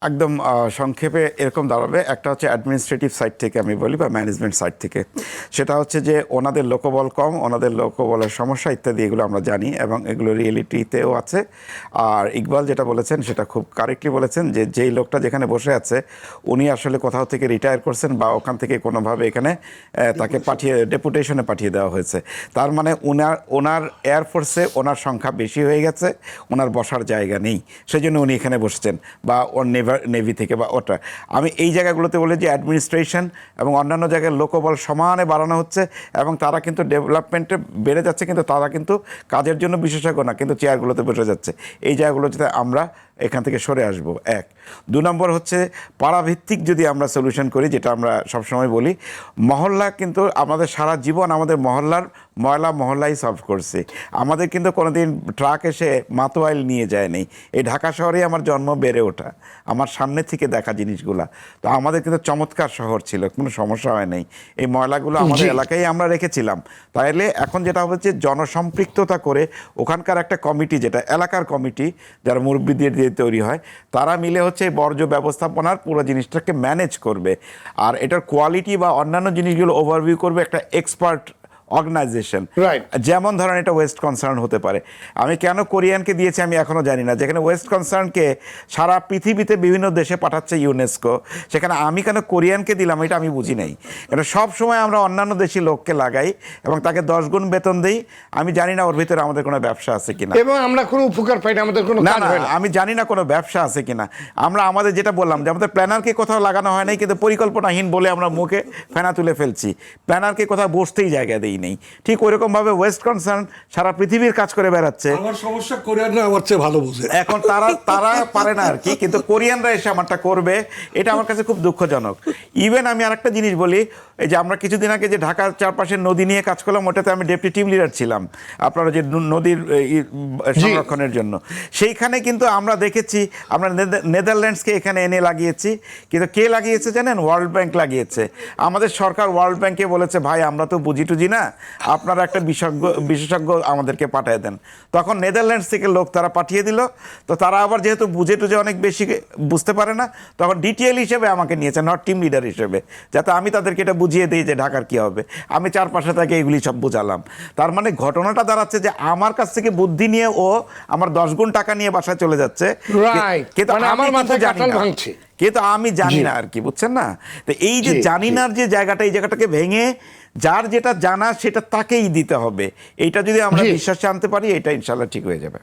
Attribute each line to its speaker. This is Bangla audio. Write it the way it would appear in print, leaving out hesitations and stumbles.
Speaker 1: একদম সংক্ষেপে এরকম দাঁড়াবে। একটা হচ্ছে অ্যাডমিনিস্ট্রেটিভ সাইড থেকে আমি বলি বা ম্যানেজমেন্ট সাইড থেকে, সেটা হচ্ছে যে ওনাদের লোকবল কম, ওনাদের লোকবলের সমস্যা ইত্যাদি এগুলো আমরা জানি এবং এগুলো রিয়েলিটিতেও আছে। আর ইকবাল যেটা বলেছেন সেটা খুব কারেক্টলি বলেছেন যে যেই লোকটা যেখানে বসে আছে উনি আসলে কোথাও থেকে রিটায়ার করছেন বা ওখান থেকে কোনোভাবে এখানে তাকে ডেপুটেশনে পাঠিয়ে দেওয়া হয়েছে। তার মানে ওনার এয়ারফোর্সে ওনার সংখ্যা বেশি হয়ে গেছে, ওনার বসার জায়গা নেই, সেই জন্য উনি এখানে বসেছেন বা ওর নেভি থেকে বা ওটা। আমি এই জায়গাগুলোতে বলি যে অ্যাডমিনিস্ট্রেশন এবং অন্যান্য জায়গায় লোকবল সমানে বাড়ানো হচ্ছে এবং তারা কিন্তু ডেভেলপমেন্টে বেড়ে যাচ্ছে, কিন্তু তারা কিন্তু কাজের জন্য বিশেষজ্ঞ না, কিন্তু চেয়ারগুলোতে বসে যাচ্ছে। এই জায়গাগুলোতে আমরা এখান থেকে সরে আসবো। এক, দু নম্বর হচ্ছে পাড়াভিত্তিক যদি আমরা সলিউশন করি, যেটা আমরা সবসময় বলি, মহল্লা কিন্তু আমাদের সারা জীবন আমাদের মহল্লার ময়লা মহল্লাই সলভ করছে। আমাদের কিন্তু কোনোদিন ট্রাক এসে মাতোয়াইল নিয়ে যায়নি। এই ঢাকা শহরেই আমার জন্ম, বেড়ে ওঠা, আমার সামনে থেকে দেখা জিনিসগুলা। তো আমাদের কিন্তু চমৎকার শহর ছিল, কোনো সমস্যা হয় নাই। এই ময়লাগুলো আমাদের এলাকায় আমরা রেখেছিলাম। তাইলে এখন যেটা হচ্ছে জনসম্পৃক্ততা করে ওখানকার একটা কমিটি, যেটা এলাকার কমিটি, যারা মুরব্বীদের দিয়ে তৈরি হয়, তারা মিলে হচ্ছে এই বর্জ্য ব্যবস্থাপনার পুরো জিনিসটাকে ম্যানেজ করবে। আর এটার কোয়ালিটি বা অন্যান্য জিনিসগুলো ওভারভিউ করবে একটা এক্সপার্ট অর্গানাইজেশন। যেমন ধরেন এটা ওয়েস্ট কনসার্ন হতে পারে। আমি কেন কোরিয়ানকে দিয়েছি আমি এখনও জানি না, যেখানে ওয়েস্ট কনসার্নকে সারা পৃথিবীতে বিভিন্ন দেশে পাঠাচ্ছে ইউনেস্কো, সেখানে আমি কেন কোরিয়ানকে দিলাম এটা আমি বুঝি নাই। কারণ সব সময় আমরা অন্যান্য দেশি লোককে লাগাই এবং তাকে 10 গুণ বেতন দিই। আমি জানি না ওর ভিতরে আমাদের কোনো ব্যবসা আছে কিনা,
Speaker 2: এবং আমরা কোনো উপকার পাই না, আমাদের কোনো
Speaker 1: না না, আমি জানি না কোনো ব্যবসা আছে কিনা। আমরা আমাদের যেটা বললাম যে আমাদের প্ল্যানারকে কোথাও লাগানো হয় নাই, কিন্তু পরিকল্পনাহীন বলে আমরা মুখে ফেনা তুলে ফেলছি। প্ল্যানারকে কোথাও বসতেই জায়গা দিই নেই। ঠিক ওইরকম ভাবে ওয়েস্ট কনসার্ন সারা পৃথিবীর কাজ করে বেড়াচ্ছে।
Speaker 3: আমার সমস্যা কোরিয়ানরা আমার চেয়ে ভালো বোঝে।
Speaker 1: এখন তারা পারে না আর কি, কিন্তু কোরিয়ানরা এসে আমারটা করবে, এটা আমার কাছে খুব দুঃখজনক। ইভেন আমি আরেকটা জিনিস বলি, এই যে আমরা কিছুদিন আগে যে ঢাকার চারপাশে নদী নিয়ে কাজ করলাম, ওটাতে আমি ডেপুটি টিম লিডার ছিলাম, আপনারা যে নদীর সংরক্ষণের জন্য। সেইখানে কিন্তু আমরা দেখেছি, আমরা নেদারল্যান্ডসকে এখানে এনে লাগিয়েছি, কিন্তু কে লাগিয়েছে জানেন? ওয়ার্ল্ড ব্যাংক লাগিয়েছে। আমাদের সরকার ওয়ার্ল্ড ব্যাংকে বলেছে, ভাই আমরা তো বুঝি টুজি না, আপনারা একটা বিশেষজ্ঞ আমাদেরকে পাঠিয়ে দেন। তখন নেদারল্যান্ডস থেকে লোক তারা পাঠিয়ে দিল। তো তারা আবার যেহেতু বুঝে টুঝে অনেক বেশি বুঝতে পারে না, তখন ডিটিএল হিসেবে আমাকে নিয়েছে, নট টিম লিডার হিসেবে, যাতে আমি তাদেরকে এটা বুঝিয়ে দিই যে ঢাকার কী হবে। আমি চারপাশে তাকে এগুলি সব বুঝালাম। তার মানে ঘটনাটা দাঁড়াচ্ছে যে আমার কাছ থেকে বুদ্ধি নিয়ে ও আমার 10 গুণ টাকা নিয়ে বাসায় চলে যাচ্ছে, কিন্তু আমি জানি না আর কি, বুঝছেন না? তো এই যে জানি না যে জায়গাটা, এই জায়গাটাকে ভেঙে যার যেটা জানা সেটা তাকেই দিতে হবে। এইটা যদি আমরা বিশ্বাসে আনতে পারি, এটা ইনশাল্লাহ ঠিক হয়ে যাবে।